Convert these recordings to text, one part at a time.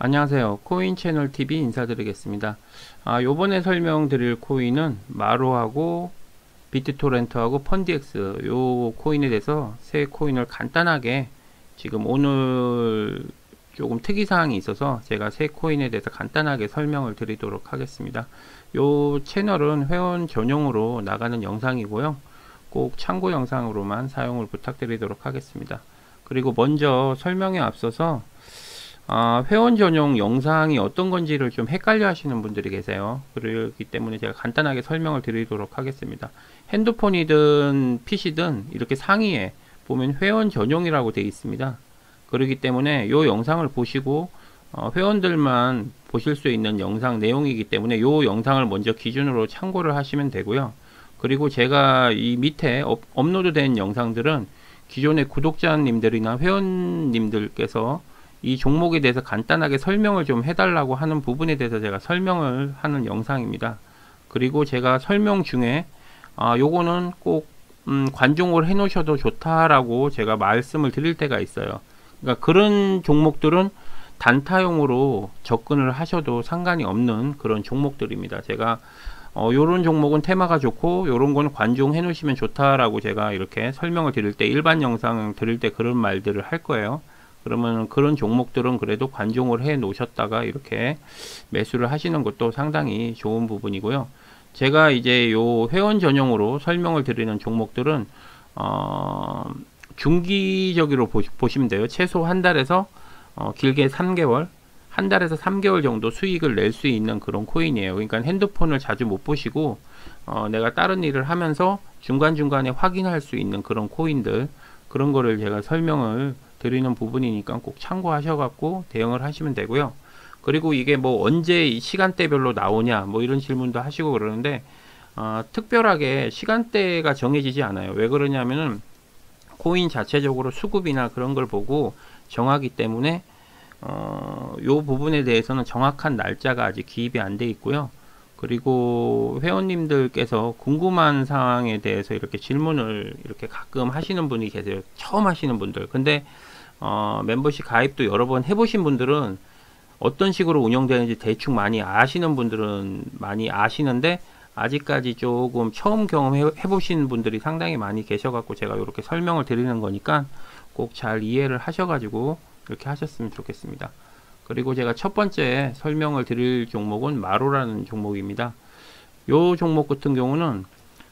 안녕하세요. 코인 채널 TV 인사드리겠습니다. 요번에 설명드릴 코인은 마로하고 비트토렌트하고 펀디엑스 요 코인에 대해서 세 코인을 간단하게 지금 오늘 조금 특이사항이 있어서 제가 세 코인에 대해서 간단하게 설명을 드리도록 하겠습니다. 요 채널은 회원 전용으로 나가는 영상이고요. 꼭 참고 영상으로만 사용을 부탁드리도록 하겠습니다. 그리고 먼저 설명에 앞서서 회원 전용 영상이 어떤 건지를 좀 헷갈려 하시는 분들이 계세요. 그렇기 때문에 제가 간단하게 설명을 드리도록 하겠습니다. 핸드폰이든 PC든 이렇게 상위에 보면 회원 전용이라고 되어 있습니다. 그렇기 때문에 이 영상을 보시고 회원들만 보실 수 있는 영상 내용이기 때문에 이 영상을 먼저 기준으로 참고를 하시면 되고요. 그리고 제가 이 밑에 업로드된 영상들은 기존의 구독자님들이나 회원님들께서 이 종목에 대해서 간단하게 설명을 좀 해달라고 하는 부분에 대해서 제가 설명을 하는 영상입니다. 그리고 제가 설명 중에 요거는 꼭 관종을 해 놓으셔도 좋다라고 제가 말씀을 드릴 때가 있어요. 그러니까 그런 종목들은 단타용으로 접근을 하셔도 상관이 없는 그런 종목들입니다. 제가 요런 종목은 테마가 좋고 요런 건 관종해 놓으시면 좋다라고 제가 이렇게 설명을 드릴 때, 일반 영상 드릴 때 그런 말들을 할 거예요. 그러면 그런 종목들은 그래도 관종을 해 놓으셨다가 이렇게 매수를 하시는 것도 상당히 좋은 부분이고요. 제가 이제 요 회원 전용으로 설명을 드리는 종목들은 중기적으로 보시면 돼요. 최소 한 달에서 길게 3개월, 한 달에서 3개월 정도 수익을 낼 수 있는 그런 코인이에요. 그러니까 핸드폰을 자주 못 보시고 내가 다른 일을 하면서 중간중간에 확인할 수 있는 그런 코인들, 그런 거를 제가 설명을 드리는 부분이니까 꼭 참고하셔 갖고 대응을 하시면 되고요. 그리고 이게 뭐 언제 시간대별로 나오냐 뭐 이런 질문도 하시고 그러는데 특별하게 시간대가 정해지지 않아요. 왜 그러냐면은 코인 자체적으로 수급이나 그런 걸 보고 정하기 때문에 요 부분에 대해서는 정확한 날짜가 아직 기입이 안 돼 있고요. 그리고 회원님들께서 궁금한 사항에 대해서 이렇게 질문을 이렇게 가끔 하시는 분이 계세요. 처음 하시는 분들. 근데 멤버십 가입도 여러 번 해보신 분들은 어떤 식으로 운영되는지 대충 많이 아시는 분들은 많이 아시는데, 아직까지 조금 처음 경험해 보신 분들이 상당히 많이 계셔갖고 제가 이렇게 설명을 드리는 거니까 꼭 잘 이해를 하셔가지고 이렇게 하셨으면 좋겠습니다. 그리고 제가 첫 번째 설명을 드릴 종목은 마로라는 종목입니다. 요 종목 같은 경우는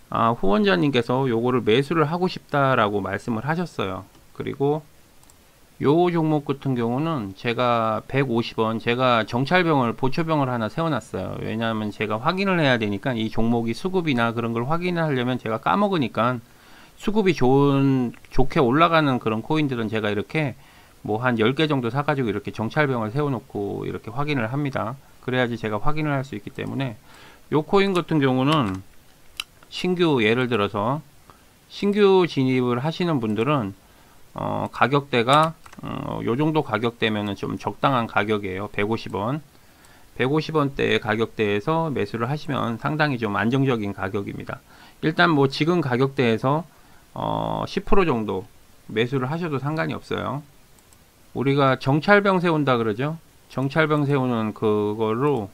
후원자님께서 요거를 매수를 하고 싶다라고 말씀을 하셨어요. 그리고 요 종목 같은 경우는 제가 150원, 제가 정찰병을, 보초병을 하나 세워놨어요. 왜냐하면 제가 확인을 해야 되니까 이 종목이 수급이나 그런 걸 확인하려면 제가 까먹으니까 수급이 좋게 올라가는 그런 코인들은 제가 이렇게 뭐 한 10개 정도 사가지고 이렇게 정찰병을 세워놓고 이렇게 확인을 합니다. 그래야지 제가 확인을 할 수 있기 때문에 요 코인 같은 경우는 신규, 예를 들어서 신규 진입을 하시는 분들은 가격대가 요 정도 가격대면은 좀 적당한 가격이에요. 150원. 150원대의 가격대에서 매수를 하시면 상당히 좀 안정적인 가격입니다. 일단 뭐 지금 가격대에서 10% 정도 매수를 하셔도 상관이 없어요. 우리가 정찰병 세운다 그러죠. 정찰병 세우는 그걸로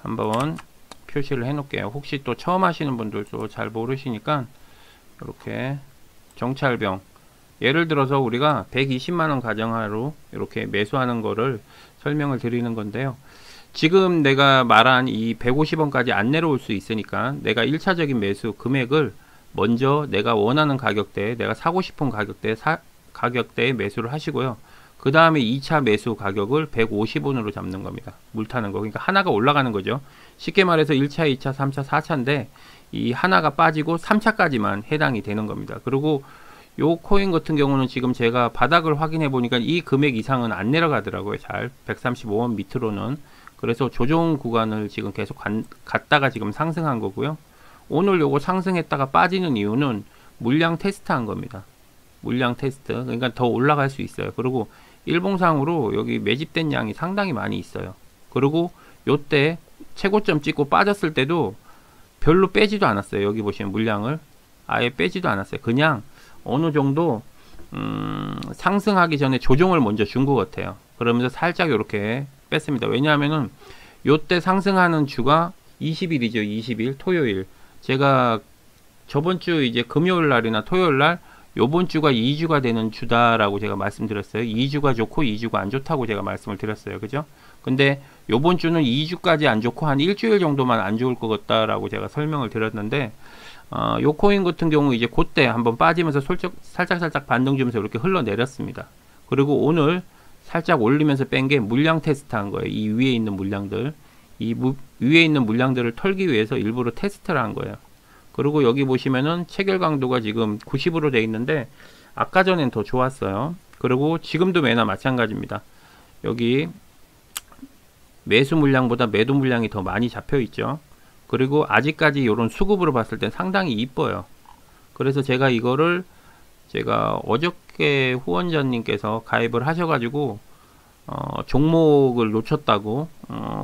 한번 표시를 해 놓을게요. 혹시 또 처음 하시는 분들도 잘 모르시니까 이렇게 정찰병, 예를 들어서 우리가 120만원 가정하로 이렇게 매수하는 거를 설명을 드리는 건데요. 지금 내가 말한 이 150원까지 안 내려올 수 있으니까 내가 1차적인 매수 금액을 먼저 내가 원하는 가격대에, 내가 사고 싶은 가격대에 매수를 하시고요. 그 다음에 2차 매수 가격을 150원으로 잡는 겁니다. 물 타는 거. 그러니까 하나가 올라가는 거죠. 쉽게 말해서 1차, 2차, 3차, 4차인데 이 하나가 빠지고 3차까지만 해당이 되는 겁니다. 그리고 요 코인 같은 경우는 지금 제가 바닥을 확인해 보니까 이 금액 이상은 안 내려가더라고요. 잘 135원 밑으로는. 그래서 조정 구간을 지금 계속 갔다가 지금 상승한 거고요. 오늘 요거 상승했다가 빠지는 이유는 물량 테스트 한 겁니다. 물량 테스트. 그러니까 더 올라갈 수 있어요. 그리고 일봉상으로 여기 매집된 양이 상당히 많이 있어요. 그리고 요때 최고점 찍고 빠졌을 때도 별로 빼지도 않았어요. 여기 보시면 물량을 아예 빼지도 않았어요. 그냥 어느 정도 상승하기 전에 조정을 먼저 준 것 같아요. 그러면서 살짝 이렇게 뺐습니다. 왜냐하면은 요때 상승하는 주가 20일이죠. 20일 토요일. 제가 저번 주 이제 금요일 날이나 토요일 날 요번 주가 2주가 되는 주다라고 제가 말씀드렸어요. 2주가 좋고 2주가 안 좋다고 제가 말씀을 드렸어요. 그죠? 근데 요번 주는 2주까지 안 좋고 한 일주일 정도만 안 좋을 것 같다라고 제가 설명을 드렸는데, 요 코인 같은 경우 이제 그때 한번 빠지면서 살짝 반등 주면서 이렇게 흘러내렸습니다. 그리고 오늘 살짝 올리면서 뺀 게 물량 테스트 한 거예요. 이 위에 있는 물량들. 위에 있는 물량들을 털기 위해서 일부러 테스트를 한 거예요. 그리고 여기 보시면은 체결 강도가 지금 90으로 되어 있는데 아까 전엔 더 좋았어요. 그리고 지금도 매나 마찬가지입니다. 여기 매수 물량보다 매도 물량이 더 많이 잡혀 있죠. 그리고 아직까지 이런 수급으로 봤을 땐 상당히 이뻐요. 그래서 제가 이거를 제가 어저께 후원자님께서 가입을 하셔가지고 종목을 놓쳤다고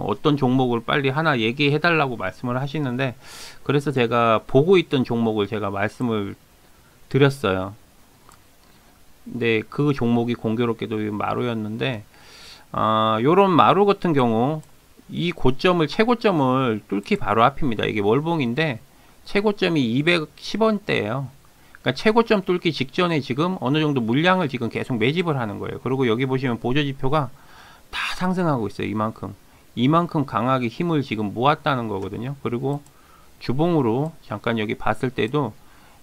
어떤 종목을 빨리 하나 얘기해 달라고 말씀을 하시는데, 그래서 제가 보고 있던 종목을 제가 말씀을 드렸어요. 근데 그 종목이 공교롭게도 마루였는데, 요런 마루 같은 경우 이 고점을 최고점을 뚫기 바로 앞입니다. 이게 월봉인데 최고점이 210원대예요. 그러니까 최고점 뚫기 직전에 지금 어느 정도 물량을 지금 계속 매집을 하는 거예요. 그리고 여기 보시면 보조지표가 다 상승하고 있어요. 이만큼 강하게 힘을 지금 모았다는 거거든요. 그리고 주봉으로 잠깐 여기 봤을 때도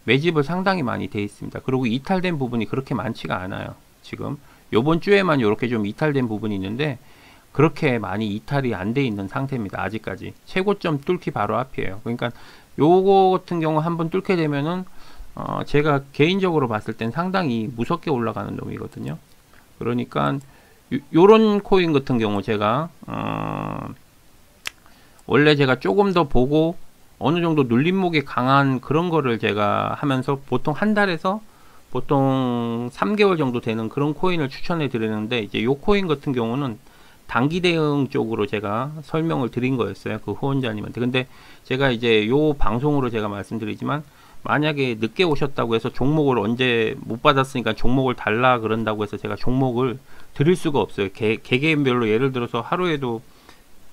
매집을 상당히 많이 돼 있습니다. 그리고 이탈된 부분이 그렇게 많지가 않아요. 지금 요번 주에만 이렇게 좀 이탈된 부분이 있는데 그렇게 많이 이탈이 안 돼 있는 상태입니다. 아직까지 최고점 뚫기 바로 앞이에요. 그러니까 요거 같은 경우 한번 뚫게 되면은 제가 개인적으로 봤을 땐 상당히 무섭게 올라가는 놈이거든요. 그러니까 요런 코인 같은 경우 제가 원래 제가 조금 더 보고 어느 정도 눌림목이 강한 그런 거를 제가 하면서 보통 한 달에서 보통 3개월 정도 되는 그런 코인을 추천해 드리는데, 이제 요 코인 같은 경우는 단기 대응 쪽으로 제가 설명을 드린 거였어요. 그 후원자님한테. 근데 제가 이제 요 방송으로 제가 말씀드리지만, 만약에 늦게 오셨다고 해서 종목을 언제 못 받았으니까 종목을 달라 그런다고 해서 제가 종목을 드릴 수가 없어요. 개개인별로 예를 들어서 하루에도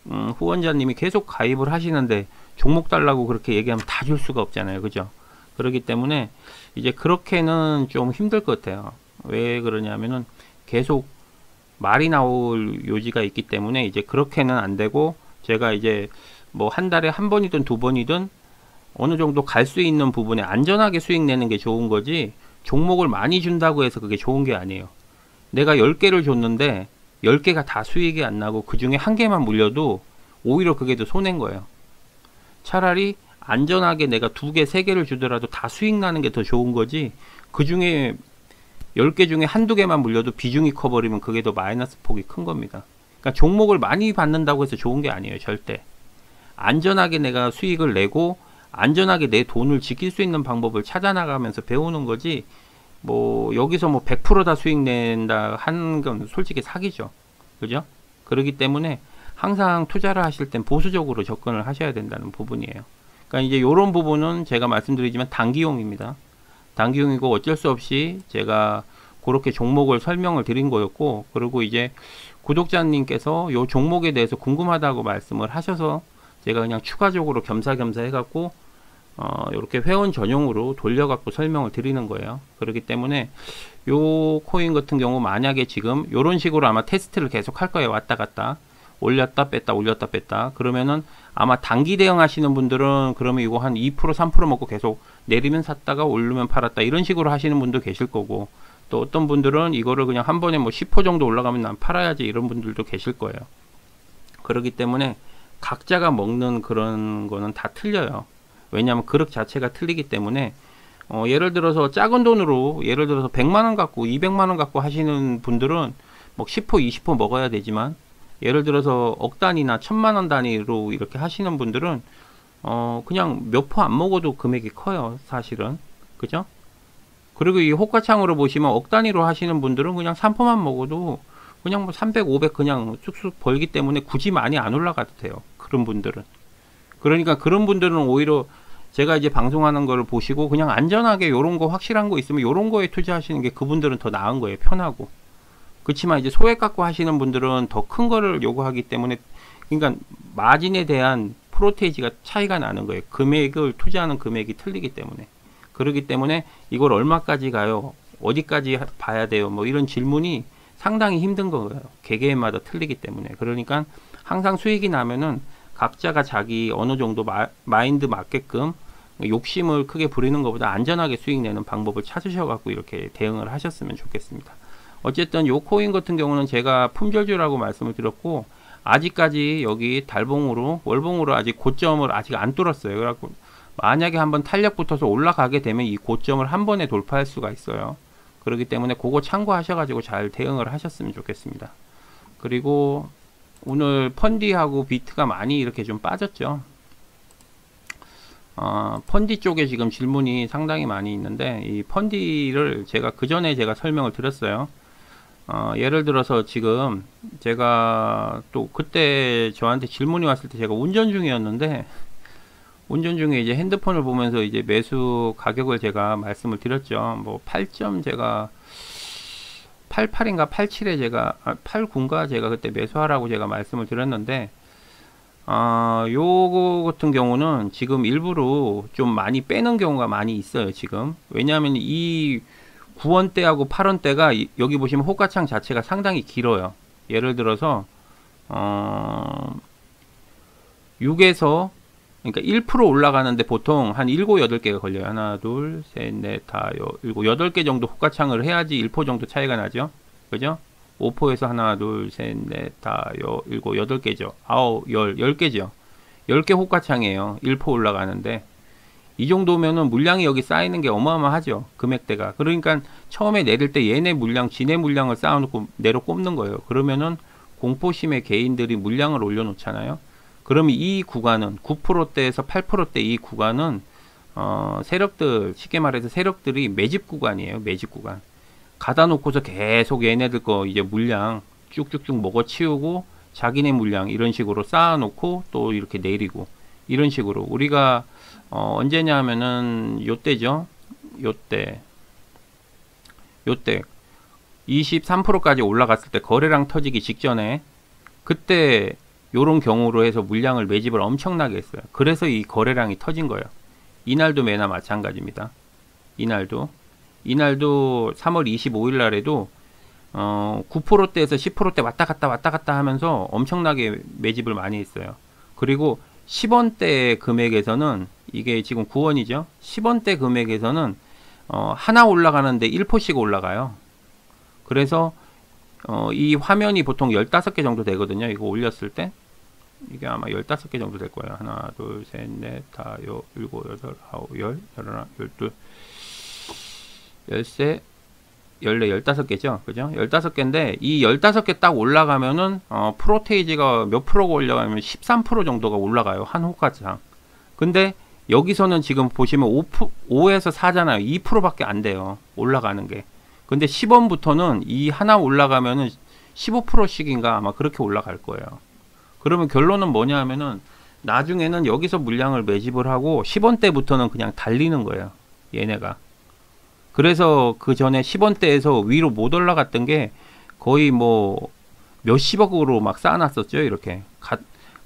후원자님이 계속 가입을 하시는데 종목 달라고 그렇게 얘기하면 다 줄 수가 없잖아요. 그죠? 그렇기 때문에 이제 그렇게는 좀 힘들 것 같아요. 왜 그러냐면은 계속 말이 나올 요지가 있기 때문에 이제 그렇게는 안 되고, 제가 이제 뭐 한 달에 한 번이든 두 번이든 어느 정도 갈 수 있는 부분에 안전하게 수익 내는 게 좋은 거지, 종목을 많이 준다고 해서 그게 좋은 게 아니에요. 내가 10개를 줬는데 10개가 다 수익이 안 나고 그 중에 한 개만 물려도 오히려 그게 더 손해인 거예요. 차라리 안전하게 내가 2개, 3개를 주더라도 다 수익 나는 게 더 좋은 거지, 그 중에 10개 중에 한두 개만 물려도 비중이 커버리면 그게 더 마이너스 폭이 큰 겁니다. 그러니까 종목을 많이 받는다고 해서 좋은 게 아니에요. 절대. 안전하게 내가 수익을 내고 안전하게 내 돈을 지킬 수 있는 방법을 찾아 나가면서 배우는 거지, 뭐 여기서 뭐 100% 다 수익 낸다 하는 건 솔직히 사기죠. 그죠? 그렇기 때문에 항상 투자를 하실 땐 보수적으로 접근을 하셔야 된다는 부분이에요. 그러니까 이제 이런 부분은 제가 말씀드리지만 단기용입니다. 단기용이고 어쩔 수 없이 제가 그렇게 종목을 설명을 드린 거였고, 그리고 이제 구독자님께서 요 종목에 대해서 궁금하다고 말씀을 하셔서 제가 그냥 추가적으로 겸사겸사 해갖고 이렇게 회원 전용으로 돌려갖고 설명을 드리는 거예요. 그렇기 때문에 요 코인 같은 경우 만약에 지금 요런 식으로 아마 테스트를 계속 할 거예요. 왔다 갔다 올렸다 뺐다 올렸다 뺐다. 그러면은 아마 단기 대응 하시는 분들은 그러면 이거 한 2% 3% 먹고 계속 내리면 샀다가 오르면 팔았다 이런 식으로 하시는 분도 계실 거고, 또 어떤 분들은 이거를 그냥 한 번에 뭐 10% 정도 올라가면 난 팔아야지 이런 분들도 계실 거예요. 그렇기 때문에 각자가 먹는 그런 거는 다 틀려요. 왜냐하면 그릇 자체가 틀리기 때문에 예를 들어서 작은 돈으로 예를 들어서 100만원 갖고 200만원 갖고 하시는 분들은 뭐 10% 20% 먹어야 되지만, 예를 들어서 억 단위나 1000만원 단위로 이렇게 하시는 분들은 그냥 몇 퍼 안 먹어도 금액이 커요. 사실은. 그죠? 그리고 이 호가창으로 보시면 억 단위로 하시는 분들은 그냥 3%만 먹어도 그냥 뭐 300, 500 그냥 쑥쑥 벌기 때문에 굳이 많이 안 올라가도 돼요. 그런 분들은. 그러니까 그런 분들은 오히려 제가 이제 방송하는 거를 보시고 그냥 안전하게 요런 거 확실한 거 있으면 요런 거에 투자하시는 게 그분들은 더 나은 거예요. 편하고. 그렇지만 이제 소액 갖고 하시는 분들은 더 큰 거를 요구하기 때문에, 그러니까 마진에 대한 프로테이지가 차이가 나는 거예요. 금액을 투자하는 금액이 틀리기 때문에. 그렇기 때문에 이걸 얼마까지 가요? 어디까지 봐야 돼요? 뭐 이런 질문이 상당히 힘든 거예요. 개개인마다 틀리기 때문에. 그러니까 항상 수익이 나면은 각자가 자기 어느 정도 마인드 맞게끔 욕심을 크게 부리는 것보다 안전하게 수익 내는 방법을 찾으셔갖고 이렇게 대응을 하셨으면 좋겠습니다. 어쨌든 요 코인 같은 경우는 제가 품절주라고 말씀을 드렸고, 아직까지 여기 달봉으로 월봉으로 아직 고점을 아직 안 뚫었어요. 그래갖고 만약에 한번 탄력 붙어서 올라가게 되면 이 고점을 한 번에 돌파할 수가 있어요. 그렇기 때문에 그거 참고하셔가지고 잘 대응을 하셨으면 좋겠습니다. 그리고 오늘 펀디하고 비트가 많이 이렇게 좀 빠졌죠. 펀디 쪽에 지금 질문이 상당히 많이 있는데, 이 펀디를 제가 그 전에 제가 설명을 드렸어요. 예를 들어서 지금 제가 또 그때 저한테 질문이 왔을 때 제가 운전 중이었는데, 운전 중에 이제 핸드폰을 보면서 이제 매수 가격을 제가 말씀을 드렸죠. 뭐 8점 제가 88인가 87에 제가 89인가 제가 그때 매수하라고 제가 말씀을 드렸는데, 요거 같은 경우는 지금 일부러 좀 많이 빼는 경우가 많이 있어요, 지금. 왜냐하면 이 9원대하고 8원대가 여기 보시면 호가창 자체가 상당히 길어요. 예를 들어서 6에서 그러니까 1% 올라가는데 보통 한 7, 8개가 걸려요. 하나, 둘, 셋, 넷, 다, 7, 8개 정도 호가창을 해야지 1% 정도 차이가 나죠. 그죠? 5%에서 하나, 둘, 셋, 넷, 다, 7, 8개죠. 9, 10개죠. 10개 호가창이에요. 1% 올라가는데. 이 정도면은 물량이 여기 쌓이는 게 어마어마하죠. 금액대가. 그러니까 처음에 내릴 때 얘네 물량, 지네 물량을 쌓아놓고 내려 꼽는 거예요. 그러면은 공포심에 개인들이 물량을 올려놓잖아요. 그러면 이 구간은 9%대에서 8%대 이 구간은 세력들, 쉽게 말해서 세력들이 매집 구간이에요. 매집 구간. 가다 놓고서 계속 얘네들 거 이제 물량 쭉쭉쭉 먹어치우고 자기네 물량 이런 식으로 쌓아놓고 또 이렇게 내리고 이런 식으로 우리가 언제냐 하면은 요때죠. 요때 23%까지 올라갔을 때 거래량 터지기 직전에 그때 요런 경우로 해서 물량을 매집을 엄청나게 했어요. 그래서 이 거래량이 터진 거예요. 이날도 매나 마찬가지입니다. 이날도 3월 25일 날에도 9%대에서 10%대 왔다 갔다 하면서 엄청나게 매집을 많이 했어요. 그리고 10원대 금액에서는 이게 지금 9원이죠. 10원대 금액에서는 하나 올라가는데 1%씩 올라가요. 그래서 이 화면이 보통 15개 정도 되거든요. 이거 올렸을 때 이게 아마 15개 정도 될 거예요. 하나, 둘, 셋, 넷, 다, 여, 일곱, 여덟, 아홉, 열, 열하나, 열둘, 열세, 열네, 15개죠. 그죠? 15개인데 이 15개 딱 올라가면은 프로테이지가 몇 프로가 올라가면 13% 정도가 올라가요. 한 호가창. 근데 여기서는 지금 보시면 5에서 4잖아요. 2%밖에 안 돼요. 올라가는 게. 근데 10원부터는 이 하나 올라가면은 15%씩인가 아마 그렇게 올라갈 거예요. 그러면 결론은 뭐냐 하면은 나중에는 여기서 물량을 매집을 하고 10원대부터는 그냥 달리는 거예요. 얘네가. 그래서 그 전에 10원대에서 위로 못 올라갔던 게 거의 뭐 몇십억으로 막 쌓아놨었죠. 이렇게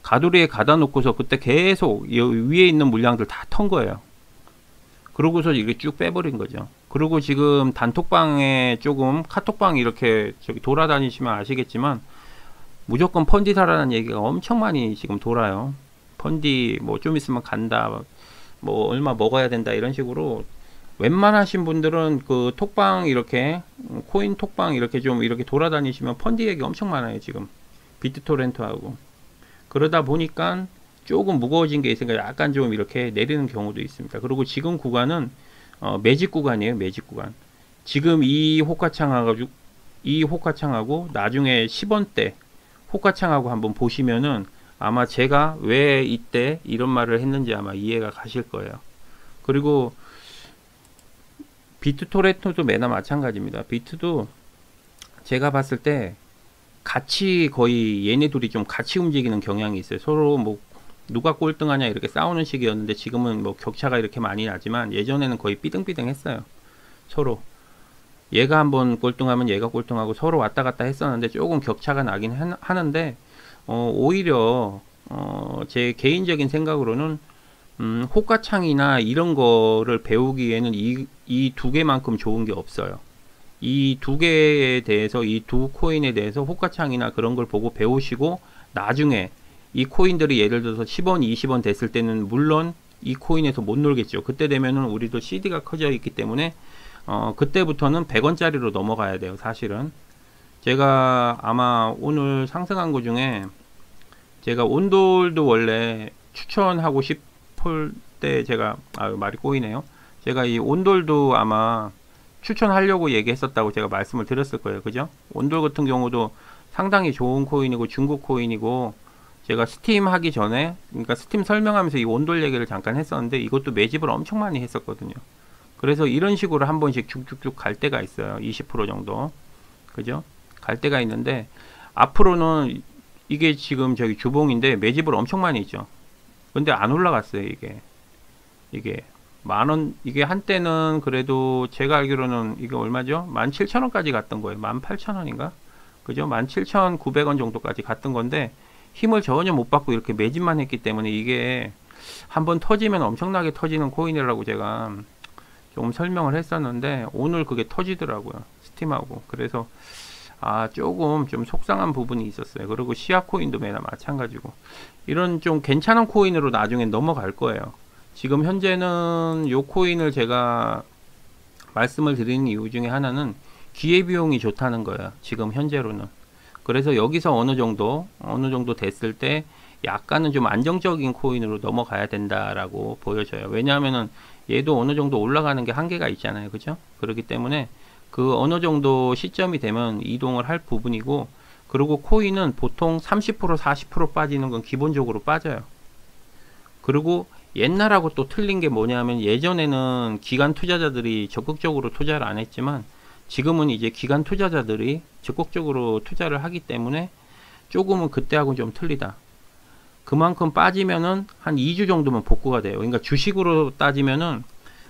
가두리에 가다 놓고서 그때 계속 위에 있는 물량들 다 턴 거예요. 그러고서 이게 쭉 빼버린 거죠. 그리고 지금 단톡방에 조금 카톡방 이렇게 저기 돌아다니시면 아시겠지만 무조건 펀디 사라는 얘기가 엄청 많이 지금 돌아요. 펀디 뭐 좀 있으면 간다, 뭐 얼마 먹어야 된다 이런 식으로 웬만하신 분들은 그 톡방 이렇게 코인 톡방 이렇게 좀 이렇게 돌아다니시면 펀디 얘기 엄청 많아요. 지금 비트토렌트하고. 그러다 보니까 조금 무거워진 게 있으니까 약간 좀 이렇게 내리는 경우도 있습니다. 그리고 지금 구간은 매집 구간이에요. 매집 구간. 지금 이 호가창하고 나중에 10원대 호가창하고 한번 보시면은 아마 제가 왜 이때 이런 말을 했는지 아마 이해가 가실 거예요. 그리고 비트토렌트도 매나 마찬가지입니다. 비트도 제가 봤을 때 같이 거의 얘네 둘이 좀 같이 움직이는 경향이 있어요. 서로 뭐 누가 꼴등하냐 이렇게 싸우는 식이었는데 지금은 뭐 격차가 이렇게 많이 나지만 예전에는 거의 삐등삐등 했어요. 서로. 얘가 한번 꼴등하면 얘가 꼴등하고 서로 왔다 갔다 했었는데 조금 격차가 나긴 하는데 오히려 제 개인적인 생각으로는 호가창이나 이런 거를 배우기에는 이 두 개만큼 좋은 게 없어요. 이 두 개에 대해서, 이 두 코인에 대해서 호가창이나 그런 걸 보고 배우시고 나중에 이 코인들이 예를 들어서 10원, 20원 됐을 때는 물론 이 코인에서 못 놀겠죠. 그때 되면은 우리도 CD가 커져 있기 때문에 그때부터는 100원짜리로 넘어가야 돼요. 사실은 제가 아마 오늘 상승한 거 중에 제가 온돌도 원래 추천하고 싶을 때 제가 말이 꼬이네요. 제가 이 온돌도 아마 추천하려고 얘기했었다고 제가 말씀을 드렸을 거예요. 그죠? 온돌 같은 경우도 상당히 좋은 코인이고 중국 코인이고, 제가 스팀 하기 전에, 그러니까 스팀 설명하면서 이 온돌 얘기를 잠깐 했었는데 이것도 매집을 엄청 많이 했었거든요. 그래서 이런 식으로 한 번씩 쭉쭉쭉 갈 때가 있어요. 20% 정도. 그죠? 갈 때가 있는데 앞으로는 이게 지금 저기 주봉인데 매집을 엄청 많이 했죠. 근데 안 올라갔어요. 이게 만원, 이게 한때는 그래도 제가 알기로는 이게 얼마죠? 17,000원까지 갔던 거예요. 18,000원인가? 그죠? 17,900원 정도까지 갔던 건데 힘을 전혀 못 받고 이렇게 매집만 했기 때문에 이게 한번 터지면 엄청나게 터지는 코인이라고 제가 조금 설명을 했었는데 오늘 그게 터지더라고요. 스팀하고. 그래서 조금 좀 속상한 부분이 있었어요. 그리고 시아 코인도 매나 마찬가지고, 이런 좀 괜찮은 코인으로 나중에 넘어갈 거예요. 지금 현재는 요 코인을 제가 말씀을 드리는 이유 중에 하나는 기회비용이 좋다는 거예요. 지금 현재로는. 그래서 여기서 어느 정도 됐을 때 약간은 좀 안정적인 코인으로 넘어가야 된다라고 보여져요. 왜냐하면은 얘도 어느 정도 올라가는 게 한계가 있잖아요. 그죠? 그렇기 때문에 그 어느 정도 시점이 되면 이동을 할 부분이고, 그리고 코인은 보통 30% 40% 빠지는 건 기본적으로 빠져요. 그리고 옛날하고 또 틀린 게 뭐냐면, 예전에는 기관 투자자들이 적극적으로 투자를 안 했지만 지금은 이제 기관 투자자들이 적극적으로 투자를 하기 때문에 조금은 그때하고는 좀 틀리다. 그만큼 빠지면은 한 2주 정도면 복구가 돼요. 그러니까 주식으로 따지면은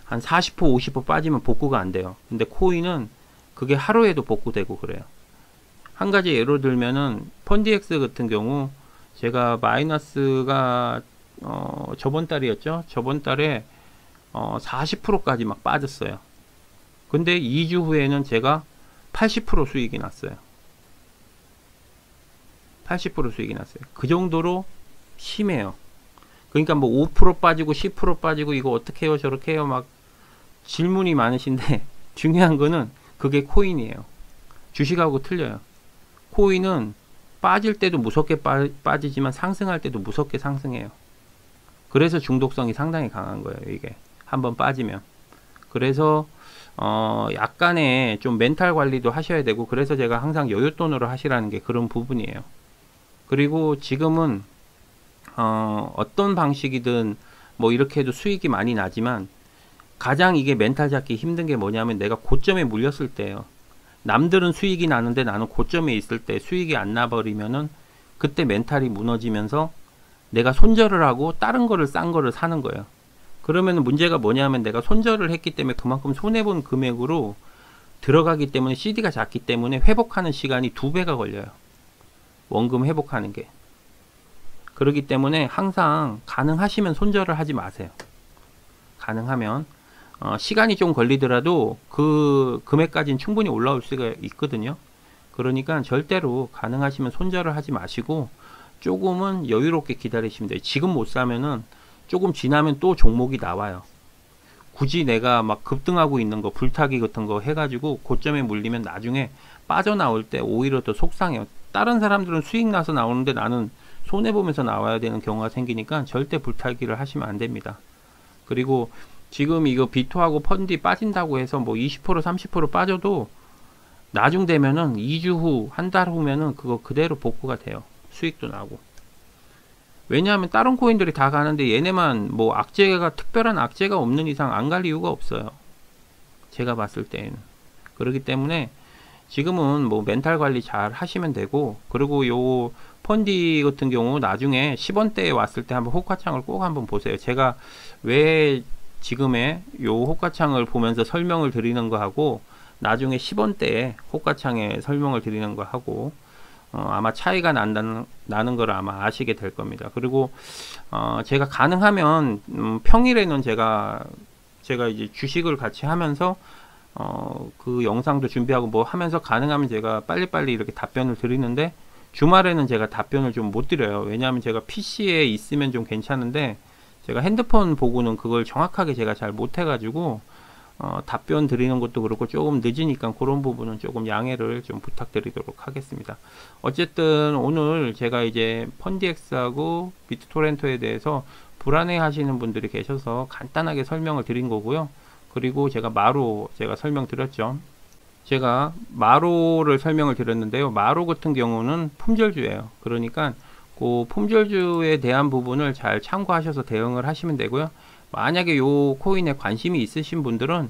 한 40% 50% 빠지면 복구가 안 돼요. 근데 코인은 그게 하루에도 복구되고 그래요. 한 가지 예로 들면은 펀디엑스 같은 경우 제가 마이너스가 저번 달이었죠. 저번 달에 40%까지 막 빠졌어요. 근데 2주 후에는 제가 80% 수익이 났어요. 80% 수익이 났어요. 그 정도로 심해요. 그러니까 뭐 5% 빠지고 10% 빠지고 이거 어떻게 해요 저렇게 해요 막 질문이 많으신데 중요한 거는 그게 코인이에요. 주식하고 틀려요. 코인은 빠질 때도 무섭게 빠지지만 상승할 때도 무섭게 상승해요. 그래서 중독성이 상당히 강한 거예요. 이게 한번 빠지면. 그래서 약간의 좀 멘탈 관리도 하셔야 되고, 그래서 제가 항상 여윳돈으로 하시라는 게 그런 부분이에요. 그리고 지금은 어떤 방식이든 뭐 이렇게 해도 수익이 많이 나지만 가장 이게 멘탈 잡기 힘든 게 뭐냐면 내가 고점에 물렸을 때예요. 남들은 수익이 나는데 나는 고점에 있을 때 수익이 안 나버리면은 그때 멘탈이 무너지면서 내가 손절을 하고 다른 거를 싼 거를 사는 거예요. 그러면 문제가 뭐냐면 내가 손절을 했기 때문에 그만큼 손해본 금액으로 들어가기 때문에 CD가 작기 때문에 회복하는 시간이 2배가 걸려요. 원금 회복하는 게. 그렇기 때문에 항상 가능하시면 손절을 하지 마세요. 가능하면 시간이 좀 걸리더라도 그 금액까지는 충분히 올라올 수가 있거든요. 그러니까 절대로 가능하시면 손절을 하지 마시고 조금은 여유롭게 기다리시면 돼요. 지금 못 사면은 조금 지나면 또 종목이 나와요. 굳이 내가 막 급등하고 있는 거 불타기 같은 거 해가지고 고점에 물리면 나중에 빠져나올 때 오히려 더 속상해요. 다른 사람들은 수익 나서 나오는데 나는 손해보면서 나와야 되는 경우가 생기니까 절대 불타기를 하시면 안 됩니다. 그리고 지금 이거 비토하고 펀디 빠진다고 해서 뭐 20% 30% 빠져도 나중 되면은 2주 후, 한 달 후면은 그거 그대로 복구가 돼요. 수익도 나고. 왜냐하면 다른 코인들이 다 가는데 얘네만 뭐 악재가, 특별한 악재가 없는 이상 안 갈 이유가 없어요. 제가 봤을 때는. 그렇기 때문에 지금은 뭐 멘탈 관리 잘 하시면 되고, 그리고 요 펀디 같은 경우 나중에 10원대에 왔을 때 한번 호가창을 꼭 한번 보세요. 제가 왜 지금의 요 호가창을 보면서 설명을 드리는 거하고 나중에 10원대에 호가창에 설명을 드리는 거 하고 아마 차이가 나는 걸 아마 아시게 될 겁니다. 그리고 제가 가능하면 평일에는 제가 이제 주식을 같이 하면서 그 영상도 준비하고 뭐 하면서 가능하면 제가 빨리빨리 이렇게 답변을 드리는데, 주말에는 제가 답변을 좀 못 드려요. 왜냐하면 제가 PC에 있으면 좀 괜찮은데 제가 핸드폰 보고는 그걸 정확하게 제가 잘 못해가지고 답변 드리는 것도 그렇고 조금 늦으니까 그런 부분은 조금 양해를 좀 부탁드리도록 하겠습니다. 어쨌든 오늘 제가 이제 펀디엑스하고 비트토렌토에 대해서 불안해 하시는 분들이 계셔서 간단하게 설명을 드린 거고요. 그리고 제가 마로 제가 설명드렸죠. 제가 마로를 설명을 드렸는데요. 마로 같은 경우는 품절주예요. 그러니까 그 품절주에 대한 부분을 잘 참고하셔서 대응을 하시면 되고요. 만약에 요 코인에 관심이 있으신 분들은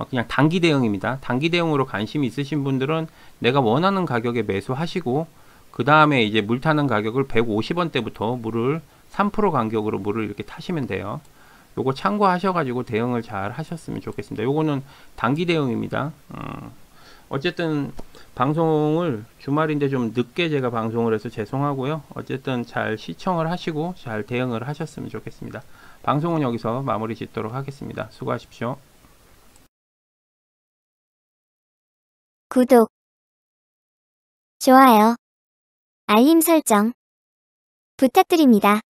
그냥 단기 대응입니다. 단기 대응으로 관심이 있으신 분들은 내가 원하는 가격에 매수하시고, 그 다음에 이제 물 타는 가격을 150원대부터 물을 3% 간격으로 물을 이렇게 타시면 돼요. 요거 참고하셔가지고 대응을 잘 하셨으면 좋겠습니다. 요거는 단기 대응입니다. 어쨌든 방송을 주말인데 좀 늦게 제가 방송을 해서 죄송하고요. 어쨌든 잘 시청을 하시고 잘 대응을 하셨으면 좋겠습니다. 방송은 여기서 마무리 짓도록 하겠습니다. 수고하십시오. 구독, 좋아요, 알림 설정 부탁드립니다.